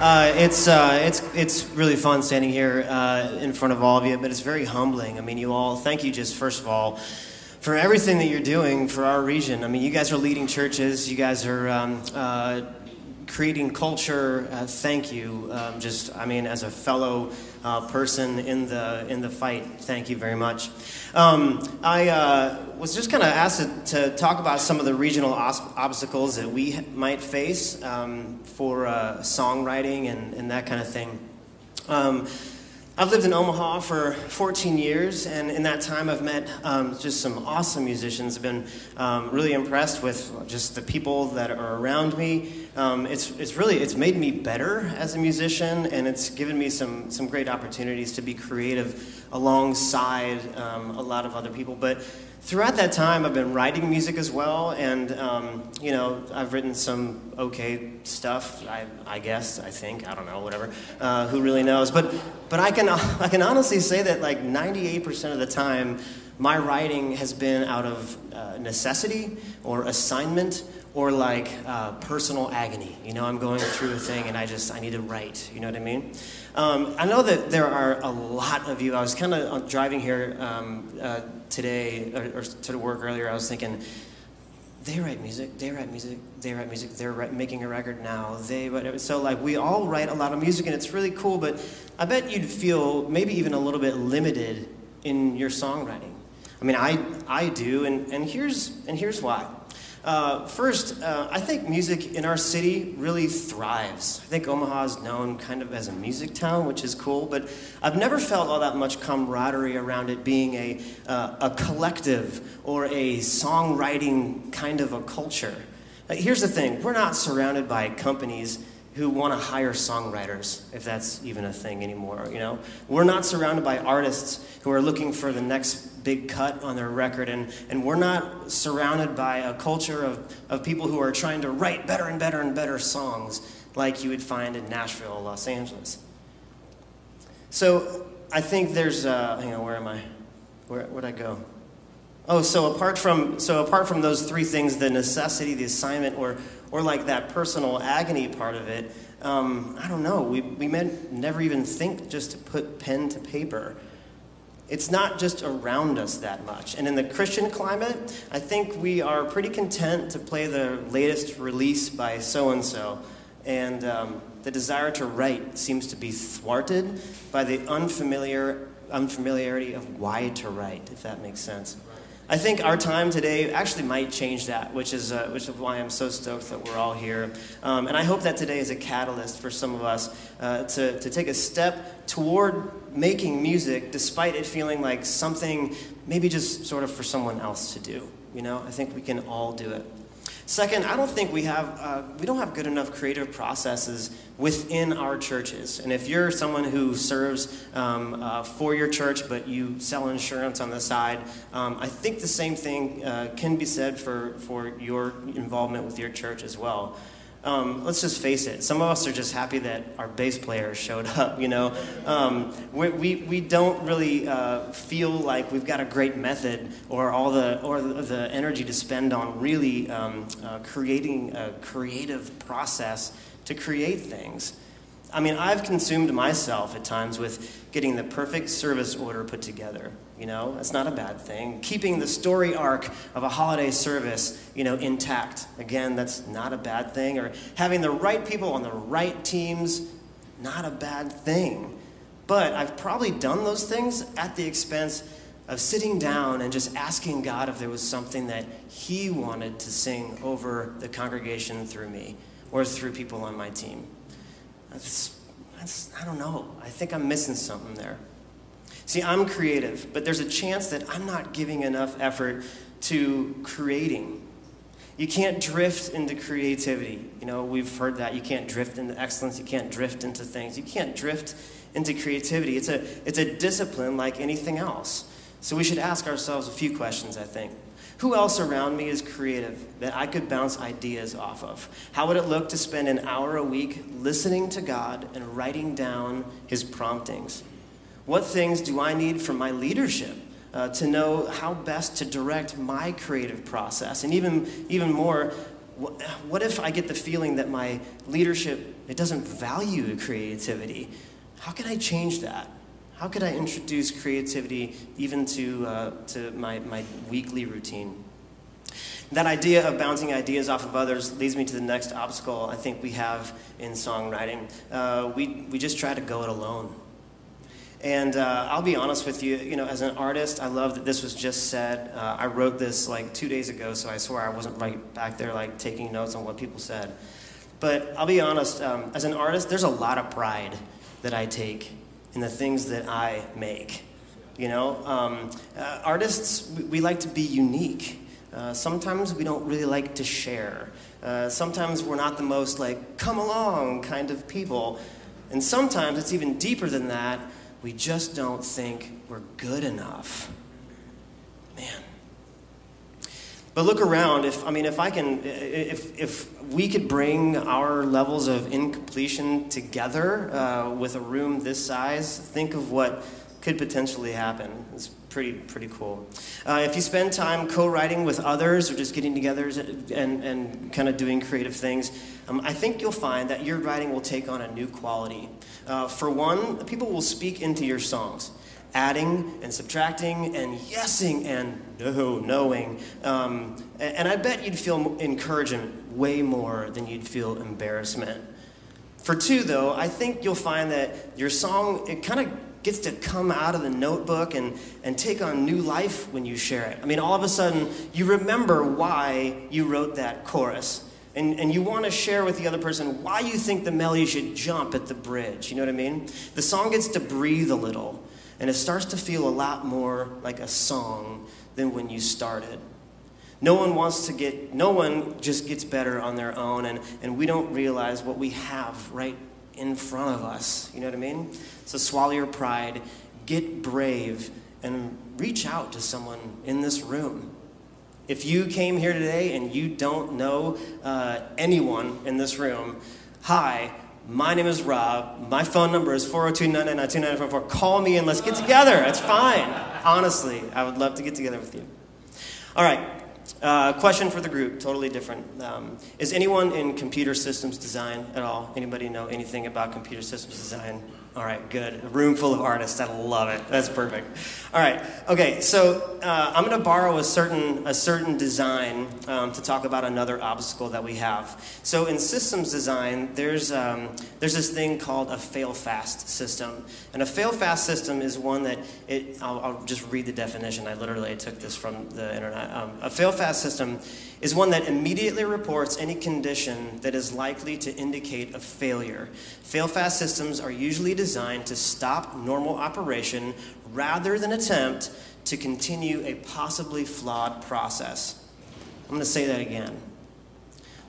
It's really fun standing here in front of all of you, but it's very humbling. I mean, you all, thank you just first of all for everything that you're doing for our region. I mean, you guys are leading churches, you guys are creating culture. Thank you. As a fellow person in the fight, thank you very much. I was just kind of asked to talk about some of the regional obstacles that we might face for songwriting and that kind of thing. I've lived in Omaha for 14 years, and in that time I've met just some awesome musicians. I've been really impressed with just the people that are around me. It's made me better as a musician, and it's given me some great opportunities to be creative alongside a lot of other people. But throughout that time, I've been writing music as well, and I've written some okay stuff. I don't know, whatever. Who really knows? But I can honestly say that like 98% of the time, my writing has been out of necessity or assignment or like personal agony. You know, I'm going through a thing and I need to write. You know what I mean? I know that there are a lot of you. I was kind of driving here today or to work earlier. I was thinking, they write music, they're making a record now, so like we all write a lot of music and it's really cool, but I bet you'd feel maybe even a little bit limited in your songwriting. I mean, I do, and here's why. First, I think music in our city really thrives. I think Omaha is known kind of as a music town, which is cool, but I've never felt all that much camaraderie around it being a collective or a songwriting kind of a culture. Here's the thing, we're not surrounded by companies who want to hire songwriters, if that's even a thing anymore, you know? We're not surrounded by artists who are looking for the next big cut on their record, and we're not surrounded by a culture of people who are trying to write better and better and better songs like you would find in Nashville or Los Angeles. So I think there's, hang on, where am I? Where'd I go? Oh, so apart from those three things, the necessity, the assignment, or like that personal agony part of it, I don't know, we may never even think just to put pen to paper. It's not just around us that much. And in the Christian climate, I think we are pretty content to play the latest release by so-and-so. And the desire to write seems to be thwarted by the unfamiliarity of why to write, if that makes sense. I think our time today actually might change that, which is why I'm so stoked that we're all here. And I hope that today is a catalyst for some of us to take a step toward making music, despite it feeling like something maybe just sort of for someone else to do. You know, I think we can all do it. Second, I don't think we don't have good enough creative processes within our churches. And if you're someone who serves for your church, but you sell insurance on the side, I think the same thing can be said for your involvement with your church as well. Let's just face it. Some of us are just happy that our bass player showed up, you know. We don't really feel like we've got a great method or the energy to spend on really creating a creative process to create things. I mean, I've consumed myself at times with getting the perfect service order put together. You know, that's not a bad thing. Keeping the story arc of a holiday service, you know, intact. Again, that's not a bad thing. Or having the right people on the right teams, not a bad thing. But I've probably done those things at the expense of sitting down and just asking God if there was something that He wanted to sing over the congregation through me or through people on my team. I don't know. I think I'm missing something there. See, I'm creative, but there's a chance that I'm not giving enough effort to creating. You can't drift into creativity. You know, we've heard that. You can't drift into excellence. You can't drift into things. You can't drift into creativity. It's a discipline like anything else. So we should ask ourselves a few questions, I think. Who else around me is creative that I could bounce ideas off of? How would it look to spend an hour a week listening to God and writing down His promptings? What things do I need from my leadership to know how best to direct my creative process? And even more, what if I get the feeling that my leadership, it doesn't value creativity? How can I change that? How could I introduce creativity even to my weekly routine? That idea of bouncing ideas off of others leads me to the next obstacle I think we have in songwriting. We just try to go it alone. And I'll be honest with you, as an artist, I love that this was just said. I wrote this like 2 days ago, so I swear I wasn't right back there like taking notes on what people said. But I'll be honest, as an artist, there's a lot of pride that I take in the things that I make. Artists, we like to be unique. Sometimes we don't really like to share. Sometimes we're not the most like, come along kind of people. And sometimes it's even deeper than that. We just don't think we're good enough. Man. But look around. If we could bring our levels of incompletion together with a room this size, think of what could potentially happen. It's pretty cool. If you spend time co-writing with others or just getting together and kind of doing creative things, I think you'll find that your writing will take on a new quality. For one, people will speak into your songs, adding and subtracting and yesing and knowing. And I bet you'd feel encouragement way more than you'd feel embarrassment. For two, though, I think you'll find that your song, it kind of gets to come out of the notebook and take on new life when you share it. I mean, all of a sudden, you remember why you wrote that chorus. And you want to share with the other person why you think the melody should jump at the bridge. You know what I mean? The song gets to breathe a little, and it starts to feel a lot more like a song than when you started. No one just gets better on their own, and we don't realize what we have right in front of us. You know what I mean? So swallow your pride, get brave, and reach out to someone in this room. If you came here today and you don't know anyone in this room, hi, my name is Rob. My phone number is 402-999-2944. Call me and let's get together. It's fine. Honestly, I would love to get together with you. All right. Question for the group, totally different. Is anyone in computer systems design at all? Anybody know anything about computer systems design? All right, good. A room full of artists. I love it. That's perfect. All right. Okay, so I'm going to borrow a certain design to talk about another obstacle that we have. So in systems design, there's this thing called a fail-fast system. And a fail-fast system is one that I'll just read the definition. I literally took this from the internet. A fail-fast system is one that immediately reports any condition that is likely to indicate a failure. Fail-fast systems are usually designed to stop normal operation rather than attempt to continue a possibly flawed process. I'm going to say that again.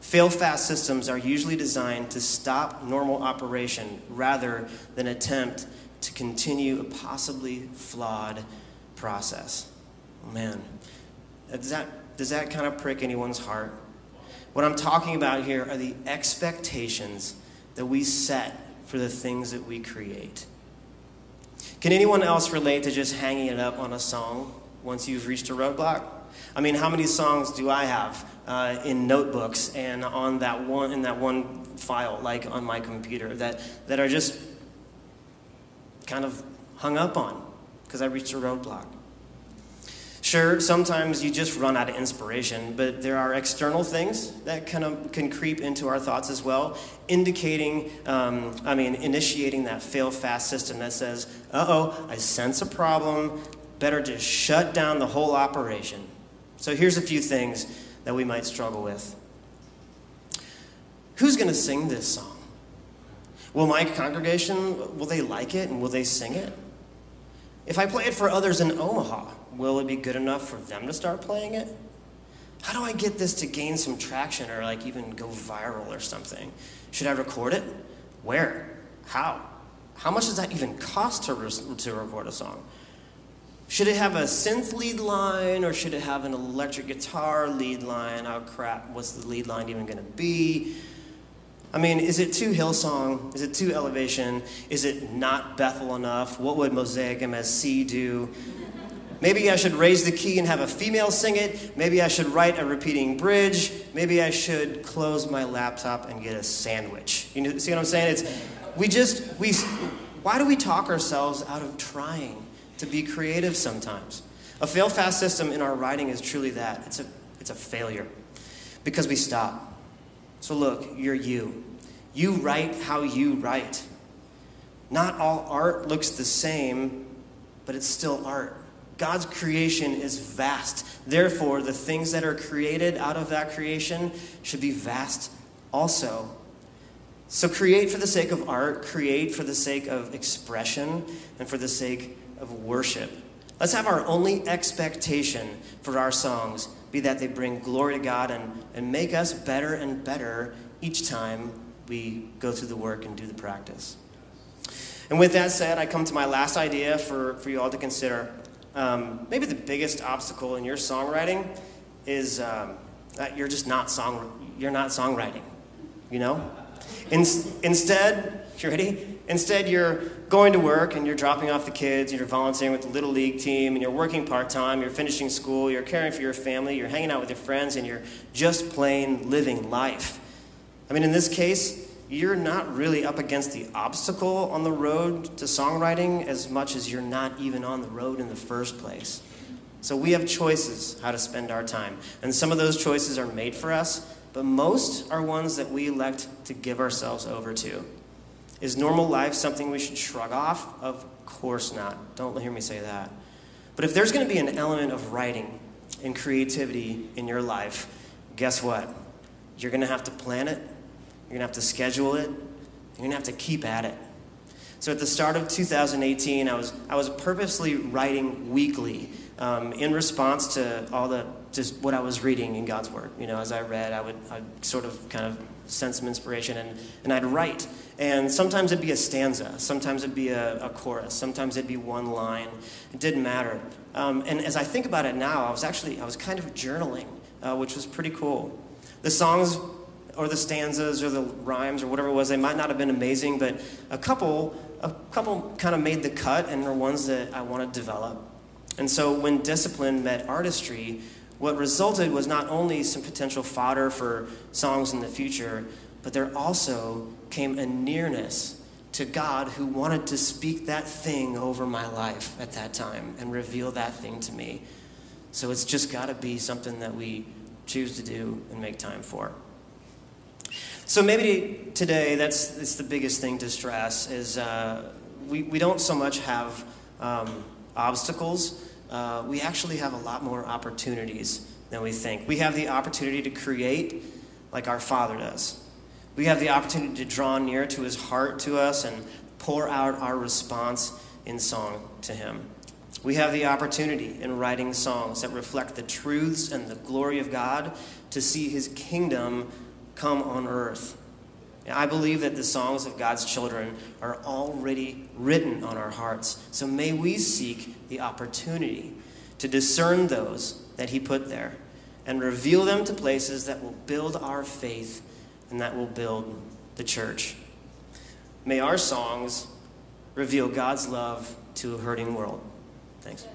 Fail-fast systems are usually designed to stop normal operation rather than attempt to continue a possibly flawed process. Oh, man. Does that kind of prick anyone's heart? What I'm talking about here are the expectations that we set for the things that we create. Can anyone else relate to just hanging it up on a song once you've reached a roadblock? I mean, how many songs do I have in notebooks and in that one file, like on my computer, that are just kind of hung up on because I reached a roadblock? Sure, sometimes you just run out of inspiration, but there are external things that can creep into our thoughts as well, initiating that fail-fast system that says, uh-oh, I sense a problem, better just shut down the whole operation. So here's a few things that we might struggle with. Who's going to sing this song? Will my congregation, will they like it and will they sing it? If I play it for others in Omaha, will it be good enough for them to start playing it? How do I get this to gain some traction or like even go viral or something? Should I record it? Where? How? How much does that even cost to record a song? Should it have a synth lead line or should it have an electric guitar lead line? Oh crap, what's the lead line even gonna be? I mean, is it too Hillsong? Is it too Elevation? Is it not Bethel enough? What would Mosaic MSC do? Maybe I should raise the key and have a female sing it. Maybe I should write a repeating bridge. Maybe I should close my laptop and get a sandwich. You know, see what I'm saying? Why do we talk ourselves out of trying to be creative sometimes? A fail-fast system in our writing is truly that. It's a failure because we stop. So look, you're you. You write how you write. Not all art looks the same, but it's still art. God's creation is vast. Therefore, the things that are created out of that creation should be vast also. So create for the sake of art, create for the sake of expression, and for the sake of worship. Let's have our only expectation for our songs be that they bring glory to God and make us better and better each time we go through the work and do the practice. And with that said, I come to my last idea for you all to consider. Maybe the biggest obstacle in your songwriting is that you're not songwriting, you know? Instead, you ready? Instead, you're going to work and you're dropping off the kids, and you're volunteering with the Little League team, and you're working part-time, you're finishing school, you're caring for your family, you're hanging out with your friends, and you're just plain living life. I mean, in this case, you're not really up against the obstacle on the road to songwriting as much as you're not even on the road in the first place. So we have choices how to spend our time. And some of those choices are made for us, but most are ones that we elect to give ourselves over to. Is normal life something we should shrug off? Of course not. Don't hear me say that. But if there's going to be an element of writing and creativity in your life, guess what? You're going to have to plan it. You're going to have to schedule it. You're going to have to keep at it. So at the start of 2018, I was purposely writing weekly in response to just what I was reading in God's Word. You know, as I read, I'd sort of kind of sense some inspiration, and I'd write. And sometimes it'd be a stanza. Sometimes it'd be a chorus. Sometimes it'd be one line. It didn't matter. And as I think about it now, I was kind of journaling, which was pretty cool. The songs or the stanzas or the rhymes or whatever it was, they might not have been amazing, but a couple kind of made the cut and are ones that I want to develop. And so when discipline met artistry, what resulted was not only some potential fodder for songs in the future, but there also came a nearness to God who wanted to speak that thing over my life at that time and reveal that thing to me. So it's just got to be something that we choose to do and make time for. So maybe today, it's the biggest thing to stress is we don't so much have obstacles. We actually have a lot more opportunities than we think. We have the opportunity to create like our Father does. We have the opportunity to draw near to his heart to us and pour out our response in song to him. We have the opportunity in writing songs that reflect the truths and the glory of God to see his kingdom come on earth. And I believe that the songs of God's children are already written on our hearts. So may we seek the opportunity to discern those that he put there and reveal them to places that will build our faith and that will build the church. May our songs reveal God's love to a hurting world. Thanks.